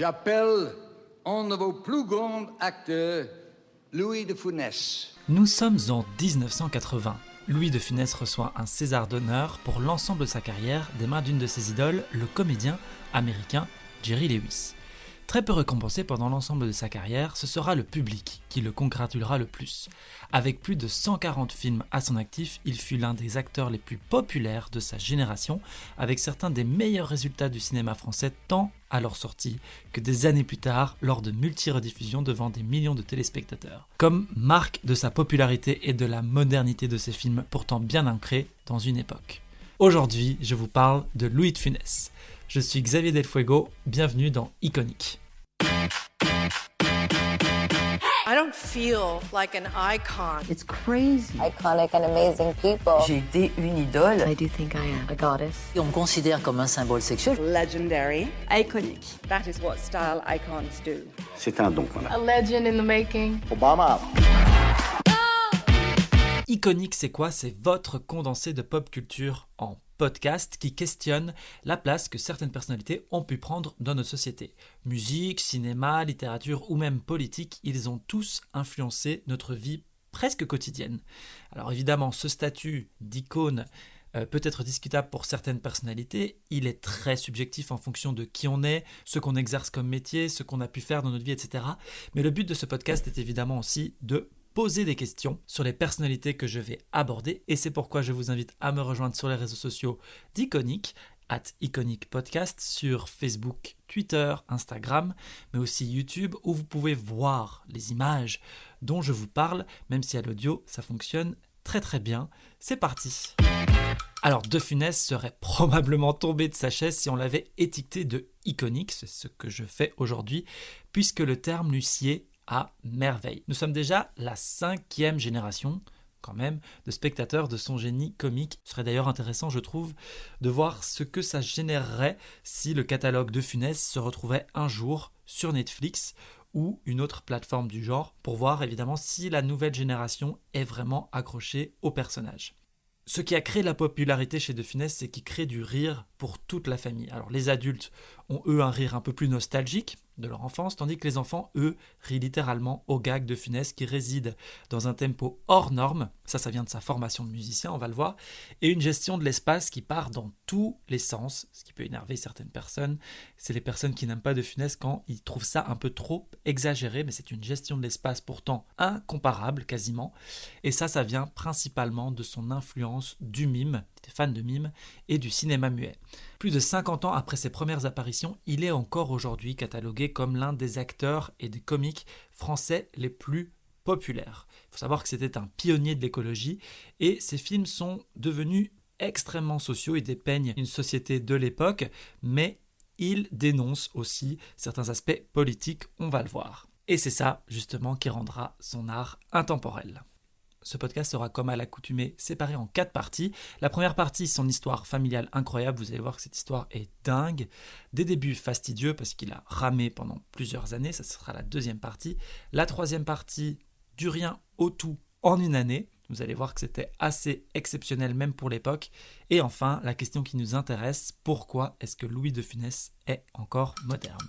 J'appelle un de vos plus grands acteurs, Louis de Funès. Nous sommes en 1980. Louis de Funès reçoit un César d'honneur pour l'ensemble de sa carrière des mains d'une de ses idoles, le comédien américain Jerry Lewis. Très peu récompensé pendant l'ensemble de sa carrière, ce sera le public qui le congratulera le plus. Avec plus de 140 films à son actif, il fut l'un des acteurs les plus populaires de sa génération, avec certains des meilleurs résultats du cinéma français tant à leur sortie que des années plus tard lors de multi-rediffusions devant des millions de téléspectateurs. Comme marque de sa popularité et de la modernité de ses films pourtant bien ancrés dans une époque. Aujourd'hui, je vous parle de Louis de Funès. Je suis Xavier Del Fuego, bienvenue dans Iconic. I don't feel like an icon. It's crazy. Iconic and amazing people. J'ai été une idole. I do think I am a goddess. On me considère comme un symbole sexuel. Legendary. Iconic. That is what style icons do. C'est un don qu'on a. A legend in the making. Obama. Iconic, c'est quoi ? C'est votre condensé de pop culture en podcast qui questionne la place que certaines personnalités ont pu prendre dans notre société. Musique, cinéma, littérature ou même politique, ils ont tous influencé notre vie presque quotidienne. Alors évidemment, ce statut d'icône peut être discutable pour certaines personnalités, il est très subjectif en fonction de qui on est, ce qu'on exerce comme métier, ce qu'on a pu faire dans notre vie, etc. Mais le but de ce podcast est évidemment aussi de poser des questions sur les personnalités que je vais aborder et c'est pourquoi je vous invite à me rejoindre sur les réseaux sociaux d'Iconic, @IconicPodcast sur Facebook, Twitter, Instagram, mais aussi YouTube où vous pouvez voir les images dont je vous parle, même si à l'audio ça fonctionne très très bien. C'est parti. Alors De Funès serait probablement tombé de sa chaise si on l'avait étiqueté de iconique, c'est ce que je fais aujourd'hui, puisque le terme lui sied à merveille. Nous sommes déjà la 5e génération, quand même, de spectateurs de son génie comique. Ce serait d'ailleurs intéressant, je trouve, de voir ce que ça générerait si le catalogue de Funès se retrouvait un jour sur Netflix ou une autre plateforme du genre, pour voir évidemment si la nouvelle génération est vraiment accrochée au personnage. Ce qui a créé la popularité chez De Funès, c'est qu'il crée du rire pour toute la famille. Alors les adultes ont eux un rire un peu plus nostalgique de leur enfance, tandis que les enfants, eux, rient littéralement aux gags de Funès qui résident dans un tempo hors norme, ça vient de sa formation de musicien, on va le voir, et une gestion de l'espace qui part dans tous les sens, ce qui peut énerver certaines personnes. C'est les personnes qui n'aiment pas De Funès quand ils trouvent ça un peu trop exagéré, mais c'est une gestion de l'espace pourtant incomparable quasiment, et ça vient principalement de son influence du mime, il était fan de mime, et du cinéma muet. Plus de 50 ans après ses premières apparitions, il est encore aujourd'hui catalogué comme l'un des acteurs et des comiques français les plus populaires. Il faut savoir que c'était un pionnier de l'écologie et ses films sont devenus extrêmement sociaux et dépeignent une société de l'époque, mais il dénonce aussi certains aspects politiques, on va le voir. Et c'est ça justement qui rendra son art intemporel. Ce podcast sera comme à l'accoutumée séparé en 4 parties. La première partie, son histoire familiale incroyable. Vous allez voir que cette histoire est dingue. Des débuts fastidieux parce qu'il a ramé pendant plusieurs années. Ça sera la deuxième partie. La troisième partie, du rien au tout en une année. Vous allez voir que c'était assez exceptionnel même pour l'époque. Et enfin, la question qui nous intéresse, pourquoi est-ce que Louis de Funès est encore moderne ?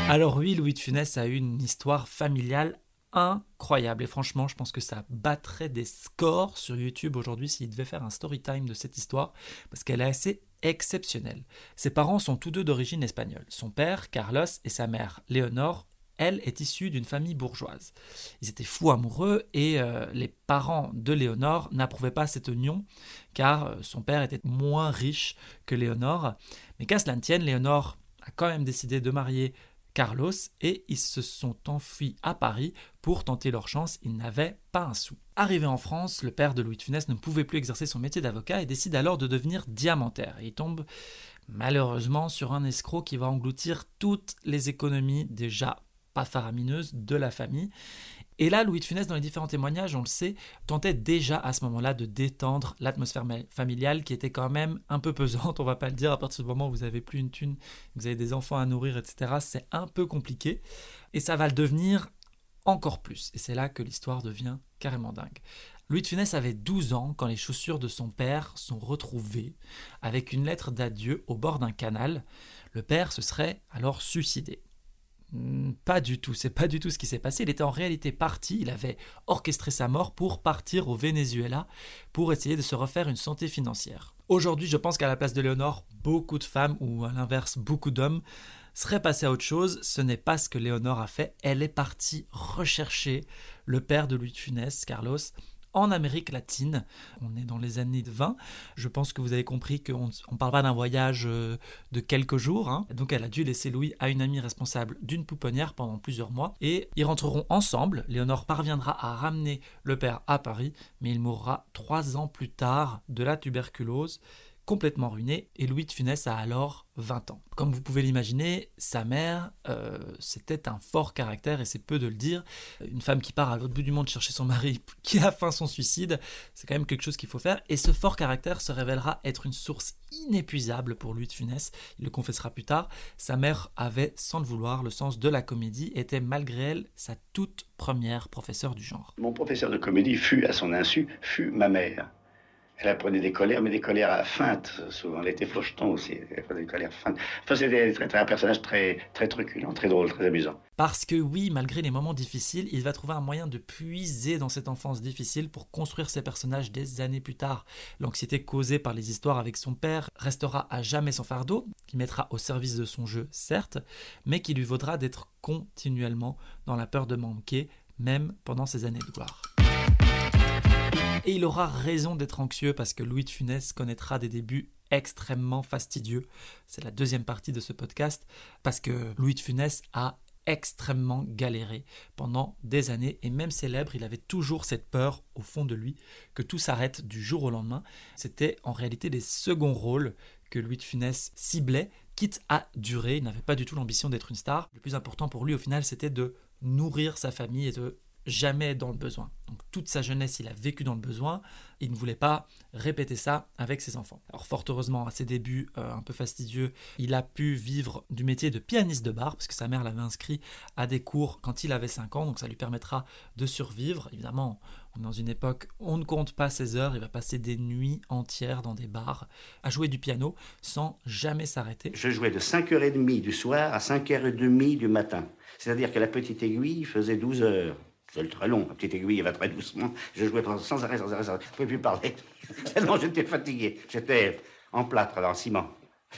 Alors oui, Louis de Funès a eu une histoire familiale incroyable et franchement je pense que ça battrait des scores sur YouTube aujourd'hui s'il devait faire un story time de cette histoire parce qu'elle est assez exceptionnelle. Ses parents sont tous deux d'origine espagnole. Son père, Carlos, et sa mère, Léonore, elle est issue d'une famille bourgeoise. Ils étaient fous amoureux et les parents de Léonore n'approuvaient pas cette union car son père était moins riche que Léonore. Mais qu'à cela ne tienne, Léonore a quand même décidé de marier Carlos et ils se sont enfuis à Paris pour tenter leur chance, ils n'avaient pas un sou. Arrivé en France, le père de Louis de Funès ne pouvait plus exercer son métier d'avocat et décide alors de devenir diamantaire. Et il tombe malheureusement sur un escroc qui va engloutir toutes les économies déjà pas faramineuses de la famille. Et là, Louis de Funès, dans les différents témoignages, on le sait, tentait déjà à ce moment-là de détendre l'atmosphère familiale qui était quand même un peu pesante, on va pas le dire, à partir du moment où vous avez plus une thune, vous avez des enfants à nourrir, etc., c'est un peu compliqué. Et ça va le devenir encore plus. Et c'est là que l'histoire devient carrément dingue. Louis de Funès avait 12 ans quand les chaussures de son père sont retrouvées avec une lettre d'adieu au bord d'un canal. Le père se serait alors suicidé. Pas du tout, c'est pas du tout ce qui s'est passé. Il était en réalité parti, il avait orchestré sa mort pour partir au Venezuela pour essayer de se refaire une santé financière. Aujourd'hui, je pense qu'à la place de Léonore, beaucoup de femmes, ou à l'inverse, beaucoup d'hommes, seraient passés à autre chose. Ce n'est pas ce que Léonore a fait. Elle est partie rechercher le père de Louis de Funès, Carlos, en Amérique latine. On est dans les années 20. Je pense que vous avez compris qu'on ne parle pas d'un voyage de quelques jours. Hein. Donc elle a dû laisser Louis à une amie responsable d'une pouponnière pendant plusieurs mois. Et ils rentreront ensemble. Léonore parviendra à ramener le père à Paris, mais il mourra 3 ans plus tard de la tuberculose, complètement ruiné, et Louis de Funès a alors 20 ans. Comme vous pouvez l'imaginer, sa mère, c'était un fort caractère, et c'est peu de le dire. Une femme qui part à l'autre bout du monde chercher son mari, qui a feint son suicide, c'est quand même quelque chose qu'il faut faire, et ce fort caractère se révélera être une source inépuisable pour Louis de Funès, il le confessera plus tard. Sa mère avait, sans le vouloir, le sens de la comédie, était malgré elle sa toute première professeure du genre. Mon professeur de comédie fut, à son insu, fut ma mère. Elle apprenait des colères, mais des colères à feintes, souvent. Elle était faucheton aussi, elle faisait des colères feintes. Enfin, c'était un personnage très truculent, très drôle, très amusant. Parce que oui, malgré les moments difficiles, il va trouver un moyen de puiser dans cette enfance difficile pour construire ses personnages des années plus tard. L'anxiété causée par les histoires avec son père restera à jamais son fardeau, qui mettra au service de son jeu, certes, mais qui lui vaudra d'être continuellement dans la peur de manquer, même pendant ses années de gloire. Et il aura raison d'être anxieux parce que Louis de Funès connaîtra des débuts extrêmement fastidieux. C'est la deuxième partie de ce podcast, parce que Louis de Funès a extrêmement galéré pendant des années, et même célèbre, il avait toujours cette peur au fond de lui que tout s'arrête du jour au lendemain. C'était en réalité les seconds rôles que Louis de Funès ciblait, quitte à durer. Il n'avait pas du tout l'ambition d'être une star. Le plus important pour lui au final, c'était de nourrir sa famille et de jamais être dans le besoin. Donc toute sa jeunesse, il a vécu dans le besoin. Il ne voulait pas répéter ça avec ses enfants. Alors fort heureusement, à ses débuts un peu fastidieux, il a pu vivre du métier de pianiste de bar, parce que sa mère l'avait inscrit à des cours quand il avait 5 ans, donc ça lui permettra de survivre. Évidemment, on est dans une époque où on ne compte pas ses heures, il va passer des nuits entières dans des bars à jouer du piano sans jamais s'arrêter. Je jouais de 5h30 du soir à 5h30 du matin. C'est-à-dire que la petite aiguille faisait 12 heures. C'est très long, la petite aiguille, elle va très doucement. Je jouais sans arrêt. Je ne pouvais plus parler. Tellement j'étais fatigué. J'étais en plâtre, en ciment.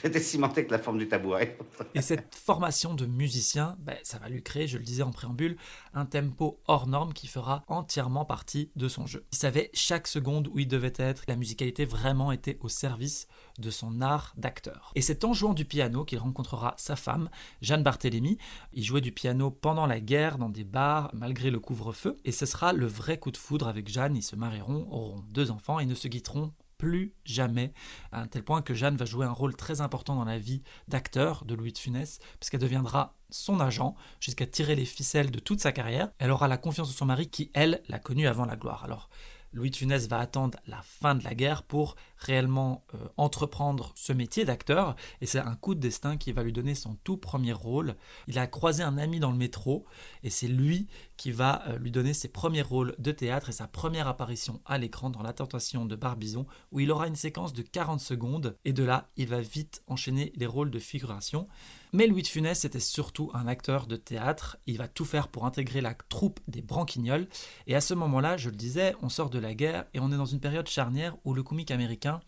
J'étais cimenté avec la forme du tabouret. Et cette formation de musicien, ça va lui créer, je le disais en préambule, un tempo hors norme qui fera entièrement partie de son jeu. Il savait chaque seconde où il devait être. La musicalité vraiment était au service de son art d'acteur. Et c'est en jouant du piano qu'il rencontrera sa femme, Jeanne Barthélemy. Il jouait du piano pendant la guerre dans des bars, malgré le couvre-feu. Et ce sera le vrai coup de foudre avec Jeanne. Ils se marieront, auront 2 enfants et ne se quitteront plus jamais, à un tel point que Jeanne va jouer un rôle très important dans la vie d'acteur de Louis de Funès, puisqu'elle deviendra son agent jusqu'à tirer les ficelles de toute sa carrière. Elle aura la confiance de son mari qui, elle, l'a connu avant la gloire. Alors, Louis de Funès va attendre la fin de la guerre pour réellement entreprendre ce métier d'acteur, et c'est un coup de destin qui va lui donner son tout premier rôle. Il a croisé un ami dans le métro, et c'est lui qui va lui donner ses premiers rôles de théâtre et sa première apparition à l'écran dans La Tentation de Barbizon, où il aura une séquence de 40 secondes, et de là, il va vite enchaîner les rôles de figuration. Mais Louis de Funès était surtout un acteur de théâtre, il va tout faire pour intégrer la troupe des Branquignoles, et à ce moment-là, je le disais, on sort de la guerre et on est dans une période charnière où le comique américain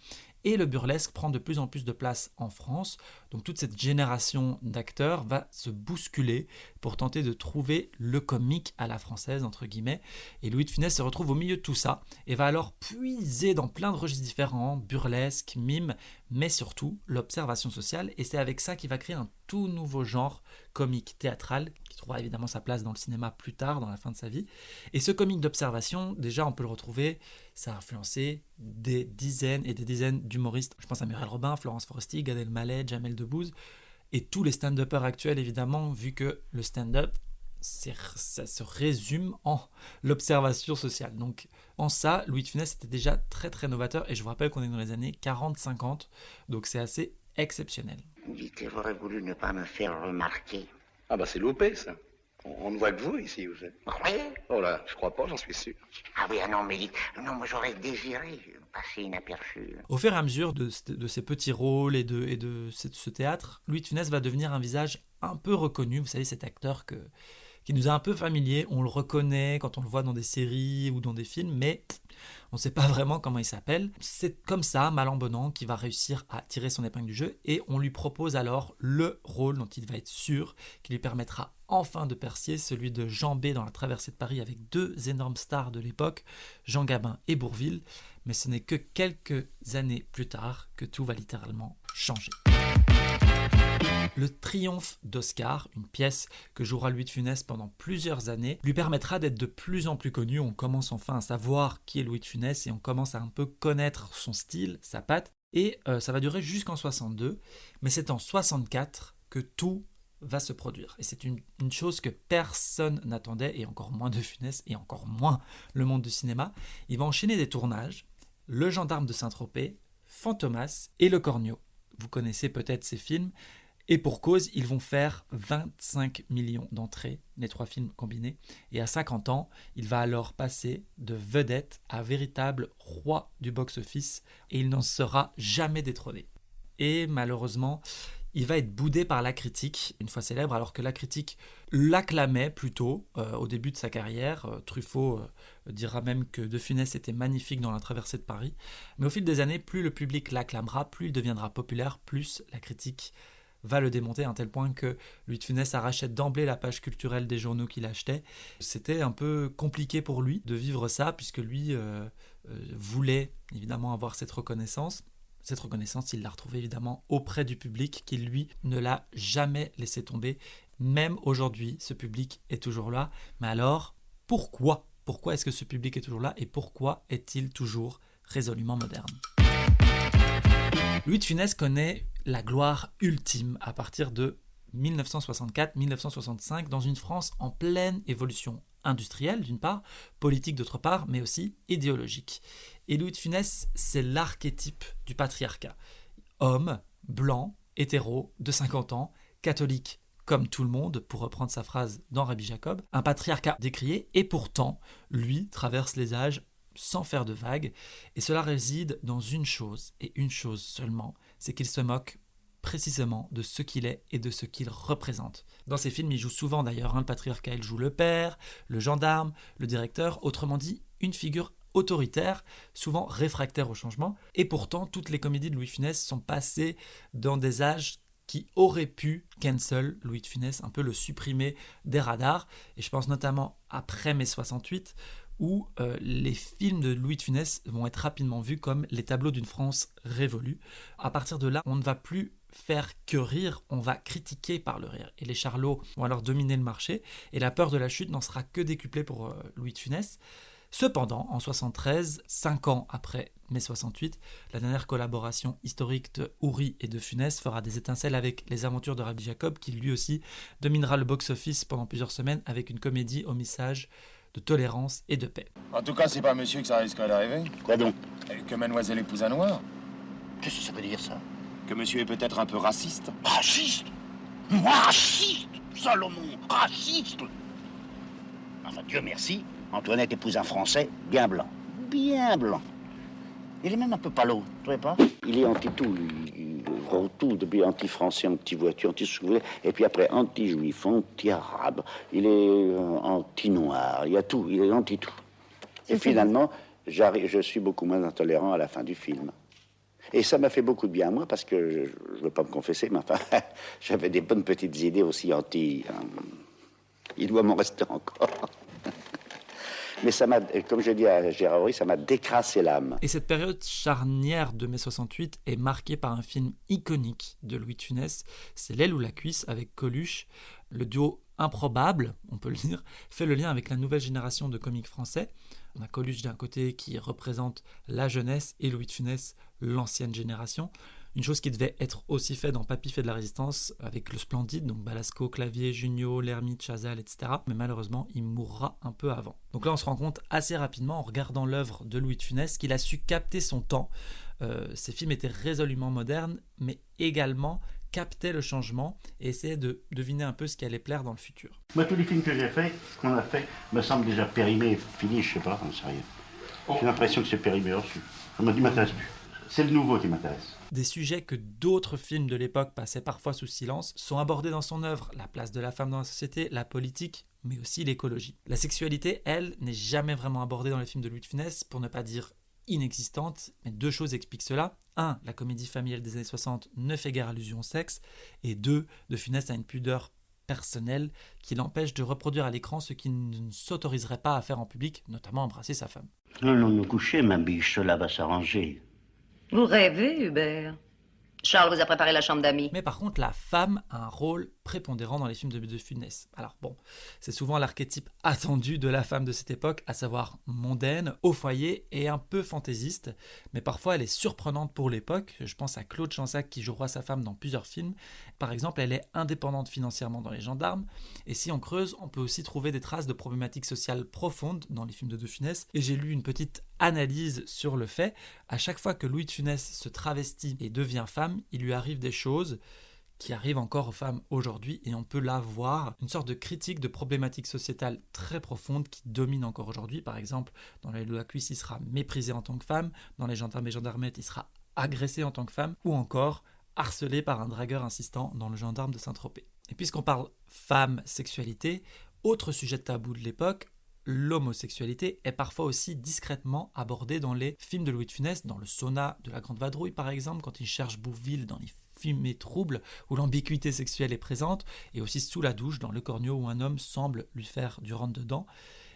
et le burlesque prend de plus en plus de place en France. Donc toute cette génération d'acteurs va se bousculer pour tenter de trouver le comique à la française, entre guillemets. Et Louis de Funès se retrouve au milieu de tout ça et va alors puiser dans plein de registres différents, burlesque, mime, mais surtout l'observation sociale. Et c'est avec ça qu'il va créer un tout nouveau genre comique théâtral qui trouvera évidemment sa place dans le cinéma plus tard, dans la fin de sa vie. Et ce comique d'observation, déjà on peut le retrouver, ça a influencé des dizaines et des dizaines d'humoristes. Je pense à Muriel Robin, Florence Foresti, Gad Elmaleh, Jamel Debbouze et tous les stand-uppers actuels évidemment, vu que le stand-up, ça se résume en l'observation sociale. Donc en ça, Louis de Funès était déjà très très novateur et je vous rappelle qu'on est dans les années 40-50, donc c'est assez exceptionnel. Vite, j'aurais voulu ne pas me faire remarquer. Ah bah c'est loupé ça. On ne voit que vous ici, vous savez. Vous croyez? Oh là, je crois pas, j'en suis sûr. Ah oui, non, mais non, moi j'aurais désiré passer inaperçu. Au fur et à mesure de ces petits rôles et de ce théâtre, Louis de Funès va devenir un visage un peu reconnu. Vous savez, cet acteur qui nous est un peu familier. On le reconnaît quand on le voit dans des séries ou dans des films, mais on ne sait pas vraiment comment il s'appelle. C'est comme ça, mal en bon an, qu'il va réussir à tirer son épingle du jeu et on lui propose alors le rôle dont il va être sûr, qui lui permettra enfin de percer, celui de Jean B dans La Traversée de Paris avec deux énormes stars de l'époque, Jean Gabin et Bourvil. Mais ce n'est que quelques années plus tard que tout va littéralement changer. Le triomphe d'Oscar, une pièce que jouera Louis de Funès pendant plusieurs années, lui permettra d'être de plus en plus connu. On commence enfin à savoir qui est Louis de Funès et on commence à un peu connaître son style, sa patte. Et ça va durer jusqu'en 62, mais c'est en 64 que tout va se produire. Et c'est une chose que personne n'attendait, et encore moins de Funès, et encore moins le monde du cinéma. Il va enchaîner des tournages, Le Gendarme de Saint-Tropez, Fantomas et Le Cornio. Vous connaissez peut-être ces films. Et pour cause, ils vont faire 25 millions d'entrées, les trois films combinés. Et à 50 ans, il va alors passer de vedette à véritable roi du box-office et il n'en sera jamais détrôné. Et malheureusement, il va être boudé par la critique, une fois célèbre, alors que la critique l'acclamait plutôt au début de sa carrière. Truffaut dira même que De Funès était magnifique dans La Traversée de Paris. Mais au fil des années, plus le public l'acclamera, plus il deviendra populaire, plus la critique va le démonter à un tel point que Louis de Funès arrachait d'emblée la page culturelle des journaux qu'il achetait. C'était un peu compliqué pour lui de vivre ça, puisque lui voulait évidemment avoir cette reconnaissance. Cette reconnaissance, il l'a retrouvée évidemment auprès du public qui, lui, ne l'a jamais laissé tomber. Même aujourd'hui, ce public est toujours là. Mais alors, pourquoi ? Pourquoi est-ce que ce public est toujours là et pourquoi est-il toujours résolument moderne ? Louis de Funès connaît la gloire ultime à partir de 1964-1965 dans une France en pleine évolution industrielle d'une part, politique d'autre part, mais aussi idéologique. Et Louis de Funès, c'est l'archétype du patriarcat. Homme, blanc, hétéro, de 50 ans, catholique comme tout le monde, pour reprendre sa phrase dans Rabbi Jacob, un patriarcat décrié, et pourtant, lui traverse les âges sans faire de vagues, et cela réside dans une chose, et une chose seulement, c'est qu'il se moque précisément de ce qu'il est et de ce qu'il représente. Dans ses films, il joue souvent d'ailleurs le patriarcat, il joue le père, le gendarme, le directeur, autrement dit, une figure autoritaire, souvent réfractaire au changement, et pourtant, toutes les comédies de Louis de Funès sont passées dans des âges qui auraient pu cancel Louis de Funès, un peu le supprimer des radars, et je pense notamment après mai 68, où les films de Louis de Funès vont être rapidement vus comme les tableaux d'une France révolue. À partir de là, on ne va plus faire que rire, on va critiquer par le rire. Et les charlots vont alors dominer le marché, et la peur de la chute n'en sera que décuplée pour Louis de Funès. Cependant, en 73, 5 ans après mai 68, la dernière collaboration historique de Houry et de Funès fera des étincelles avec Les Aventures de Rabbi Jacob, qui lui aussi dominera le box-office pendant plusieurs semaines avec une comédie au message de tolérance et de paix. En tout cas, c'est pas monsieur que ça risquerait d'arriver. Quoi donc? Que mademoiselle épouse un noir. Qu'est-ce que ça veut dire, ça? Que monsieur est peut-être un peu raciste. Raciste? Moi, raciste? Salomon, raciste? Enfin, Dieu merci, Antoinette épouse un Français bien blanc. Bien blanc. Il est même un peu palo, tu vois pas? Il est anti-tout, il rend tout, depuis anti-français, anti-voiture, anti-souvenir, et puis après anti-juif, anti-arabe, il est anti-noir, il y a tout, il est anti-tout. Et finalement, je suis beaucoup moins intolérant à la fin du film. Et ça m'a fait beaucoup de bien à moi, parce que, je ne veux pas me confesser, mais enfin, j'avais des bonnes petites idées aussi anti... il doit m'en rester encore. Mais ça m'a, comme je dis à Gérard Houry, ça m'a décrassé l'âme. Et cette période charnière de mai 68 est marquée par un film iconique de Louis de Funès, c'est L'aile ou la cuisse avec Coluche. Le duo improbable, on peut le dire, fait le lien avec la nouvelle génération de comiques français. On a Coluche d'un côté qui représente la jeunesse et Louis de Funès l'ancienne génération. Une chose qui devait être aussi faite dans Papy fait de la résistance avec le Splendide, donc Balasco, Clavier, Junio, L'Ermite, Chazal, etc. Mais malheureusement, il mourra un peu avant. Donc là, on se rend compte assez rapidement en regardant l'œuvre de Louis de Funès qu'il a su capter son temps. Ses films étaient résolument modernes, mais également captait le changement et essayait de deviner un peu ce qui allait plaire dans le futur. Moi, tous les films que j'ai faits, qu'on a fait, me semblent déjà périmés, finis, je sais pas, j'en sais rien. J'ai l'impression que c'est périmé reçu. Ça m'intéresse plus. C'est le nouveau qui m'intéresse. Des sujets que d'autres films de l'époque passaient parfois sous silence sont abordés dans son œuvre, la place de la femme dans la société, la politique, mais aussi l'écologie. La sexualité, elle, n'est jamais vraiment abordée dans les films de Louis de Funès, pour ne pas dire inexistante, mais 2 choses expliquent cela. 1. La comédie familiale des années 60 ne fait guère allusion au sexe, et 2. De Funès a une pudeur personnelle qui l'empêche de reproduire à l'écran ce qu'il ne s'autoriserait pas à faire en public, notamment embrasser sa femme. Allons nous coucher, ma biche, cela va s'arranger. Vous rêvez, Hubert. Charles vous a préparé la chambre d'amis. Mais par contre, la femme a un rôle prépondérant dans les films de Funès. Alors bon, c'est souvent l'archétype attendu de la femme de cette époque, à savoir mondaine, au foyer et un peu fantaisiste, mais parfois elle est surprenante pour l'époque. Je pense à Claude Chansac qui jouera sa femme dans plusieurs films. Par exemple, elle est indépendante financièrement dans Les Gendarmes, et si on creuse, on peut aussi trouver des traces de problématiques sociales profondes dans les films de Funès, et j'ai lu une petite analyse sur le fait, à chaque fois que Louis de Funès se travestit et devient femme, il lui arrive des choses qui arrivent encore aux femmes aujourd'hui, et on peut là voir une sorte de critique de problématiques sociétales très profondes qui dominent encore aujourd'hui. Par exemple, dans Les Loups à cuisse, il sera méprisé en tant que femme, dans Les Gendarmes et Gendarmettes, il sera agressé en tant que femme, ou encore harcelé par un dragueur insistant dans Le Gendarme de Saint-Tropez. Et puisqu'on parle femme, sexualité, autre sujet tabou de l'époque, l'homosexualité est parfois aussi discrètement abordée dans les films de Louis de Funès, dans Le Sauna de la Grande Vadrouille par exemple, quand il cherche Bouville dans Les Fumées troubles, où l'ambiguïté sexuelle est présente, et aussi Sous la douche dans Le Corneau, où un homme semble lui faire du rentre-dedans.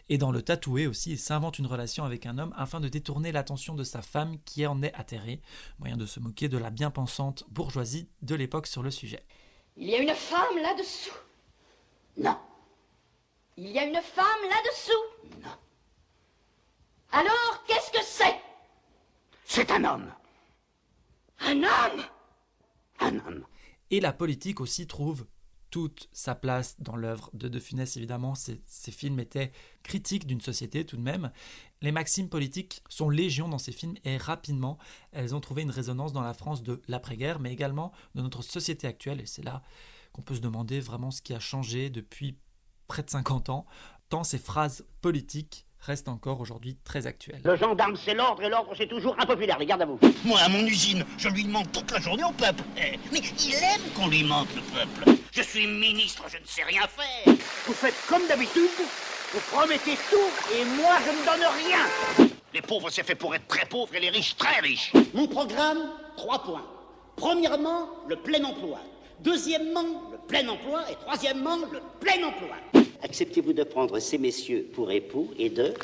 Et dans Le Tatoué aussi, il s'invente une relation avec un homme afin de détourner l'attention de sa femme qui en est atterrée, moyen de se moquer de la bien-pensante bourgeoisie de l'époque sur le sujet. Il y a une femme là-dessous. Non. Il y a une femme là-dessous. Non. Alors, qu'est-ce que c'est? C'est un homme. Un homme? Un homme. Et la politique aussi trouve toute sa place dans l'œuvre de Funès, évidemment. Ces films étaient critiques d'une société tout de même. Les maximes politiques sont légion dans ces films et rapidement, elles ont trouvé une résonance dans la France de l'après-guerre, mais également de notre société actuelle. Et c'est là qu'on peut se demander vraiment ce qui a changé depuis près de 50 ans, tant ces phrases politiques restent encore aujourd'hui très actuelles. Le gendarme, c'est l'ordre, et l'ordre, c'est toujours impopulaire. Les gardes à vous. Moi, à mon usine, je lui demande toute la journée au peuple. Mais il aime qu'on lui mente, le peuple. Je suis ministre, je ne sais rien faire. Vous faites comme d'habitude, vous promettez tout, et moi, je ne donne rien. Les pauvres, c'est fait pour être très pauvres, et les riches, très riches. Mon programme, 3 points. Premièrement, le plein emploi. Deuxièmement, le plein emploi. Et troisièmement, le plein emploi. Acceptez-vous de prendre ces messieurs pour époux et de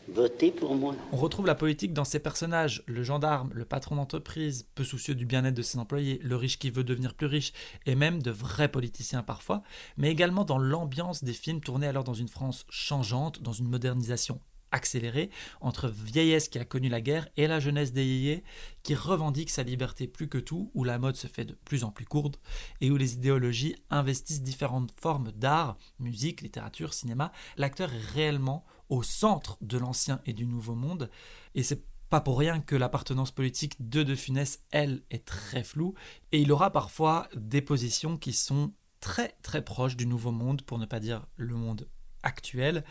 voter pour moi? On retrouve la politique dans ces personnages, le gendarme, le patron d'entreprise, peu soucieux du bien-être de ses employés, le riche qui veut devenir plus riche, et même de vrais politiciens parfois, mais également dans l'ambiance des films tournés alors dans une France changeante, dans une modernisation accélérée, entre vieillesse qui a connu la guerre et la jeunesse des yéyés qui revendique sa liberté plus que tout, où la mode se fait de plus en plus courte et où les idéologies investissent différentes formes d'art, musique, littérature, cinéma. L'acteur est réellement au centre de l'ancien et du nouveau monde, et c'est pas pour rien que l'appartenance politique de Funès, elle, est très floue, et il aura parfois des positions qui sont très très proches du nouveau monde, pour ne pas dire le monde actuel.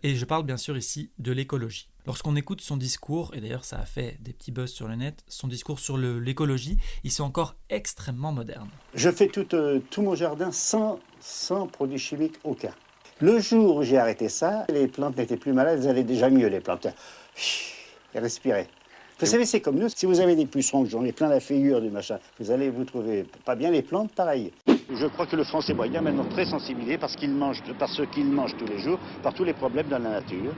Et je parle bien sûr ici de l'écologie. Lorsqu'on écoute son discours, et d'ailleurs ça a fait des petits buzz sur le net, son discours sur l'écologie, ils sont encore extrêmement modernes. Je fais tout mon jardin sans produits chimiques aucun. Le jour où j'ai arrêté ça, les plantes n'étaient plus malades, elles allaient déjà mieux, les plantes. Elles respiraient. Vous savez, c'est comme nous, si vous avez des pucerons, j'en ai plein la figure du machin, vous allez vous trouver pas bien, les plantes, pareil. Je crois que le Français moyen est maintenant très sensibilisé parce ce qu'il mange tous les jours, par tous les problèmes dans la nature.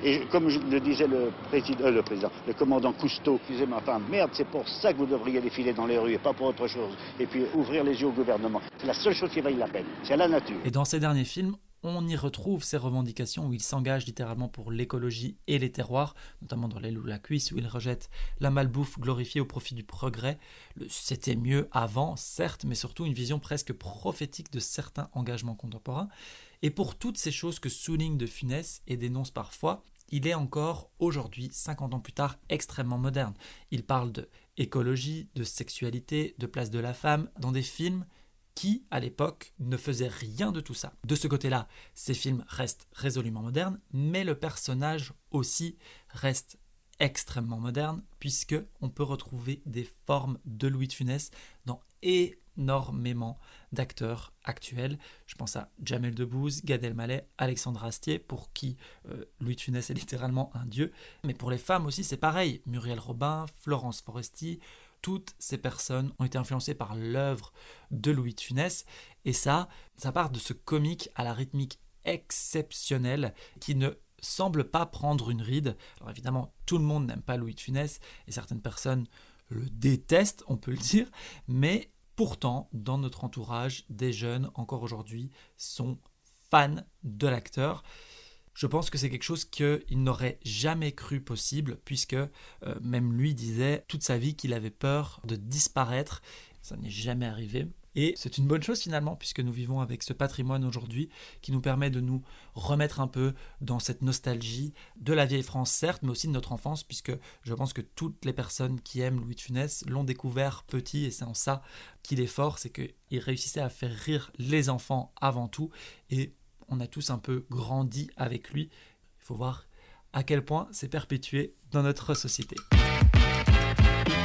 Et comme le disait le commandant Cousteau, il disait, mais enfin, merde, c'est pour ça que vous devriez défiler dans les rues et pas pour autre chose. Et puis ouvrir les yeux au gouvernement. C'est la seule chose qui vaille la peine, c'est la nature. Et dans ces derniers films, on y retrouve ces revendications où il s'engage littéralement pour l'écologie et les terroirs, notamment dans Les Loups à la cuisse où il rejette la malbouffe glorifiée au profit du progrès. C'était mieux avant, certes, mais surtout une vision presque prophétique de certains engagements contemporains. Et pour toutes ces choses que souligne de Funès et dénonce parfois, il est encore aujourd'hui, 50 ans plus tard, extrêmement moderne. Il parle de écologie, de sexualité, de place de la femme, dans des films qui, à l'époque, ne faisaient rien de tout ça. De ce côté-là, ces films restent résolument modernes, mais le personnage aussi reste extrêmement moderne, puisque on peut retrouver des formes de Louis de Funès dans énormément d'acteurs actuels. Je pense à Jamel Debbouze, Gad Elmaleh, Alexandre Astier, pour qui Louis de Funès est littéralement un dieu. Mais pour les femmes aussi, c'est pareil. Muriel Robin, Florence Foresti, toutes ces personnes ont été influencées par l'œuvre de Louis de Funès. Et ça part de ce comique à la rythmique exceptionnelle qui ne semble pas prendre une ride. Alors évidemment, tout le monde n'aime pas Louis de Funès et certaines personnes le détestent, on peut le dire, mais pourtant, dans notre entourage, des jeunes, encore aujourd'hui, sont fans de l'acteur. Je pense que c'est quelque chose qu'il n'aurait jamais cru possible, puisque même lui disait toute sa vie qu'il avait peur de disparaître. Ça n'est jamais arrivé. Et c'est une bonne chose finalement, puisque nous vivons avec ce patrimoine aujourd'hui qui nous permet de nous remettre un peu dans cette nostalgie de la vieille France, certes, mais aussi de notre enfance, puisque je pense que toutes les personnes qui aiment Louis de Funès l'ont découvert petit, et c'est en ça qu'il est fort, c'est qu'il réussissait à faire rire les enfants avant tout, et on a tous un peu grandi avec lui. Il faut voir à quel point c'est perpétué dans notre société.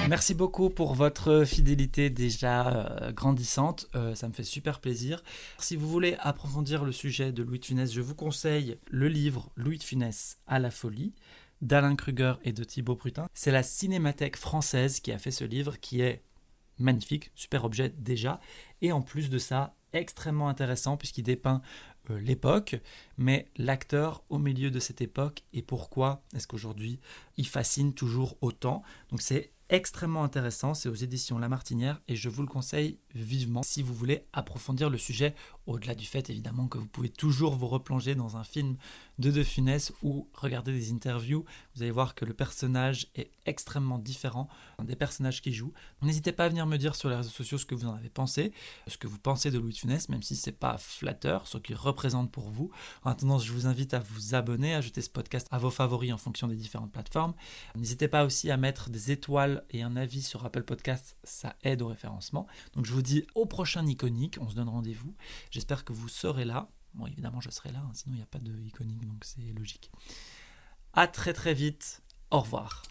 Merci beaucoup pour votre fidélité déjà grandissante, ça me fait super plaisir. Si vous voulez approfondir le sujet de Louis de Funès, je vous conseille le livre Louis de Funès à la folie d'Alain Kruger et de Thibaut Prutin. C'est la Cinémathèque française qui a fait ce livre qui est magnifique, super objet déjà, et en plus de ça, extrêmement intéressant puisqu'il dépeint l'époque, mais l'acteur au milieu de cette époque et pourquoi est-ce qu'aujourd'hui il fascine toujours autant. Donc c'est extrêmement intéressant, c'est aux éditions La Martinière et je vous le conseille vivement si vous voulez approfondir le sujet, au-delà du fait évidemment que vous pouvez toujours vous replonger dans un film de Funès ou regarder des interviews. Vous allez voir que le personnage est extrêmement différent des personnages qu'il joue. N'hésitez pas à venir me dire sur les réseaux sociaux ce que vous en avez pensé, ce que vous pensez de Louis de Funès, même si c'est pas flatteur, ce qu'il représente pour vous. En attendant, je vous invite à vous abonner, à ajouter ce podcast à vos favoris en fonction des différentes plateformes. N'hésitez pas aussi à mettre des étoiles et un avis sur Apple Podcast, ça aide au référencement. Donc je vous dis au prochain Iconique, on se donne rendez-vous. J'espère que vous serez là. Bon, évidemment, je serai là, sinon il n'y a pas de Iconique, donc c'est logique. À très très vite, au revoir.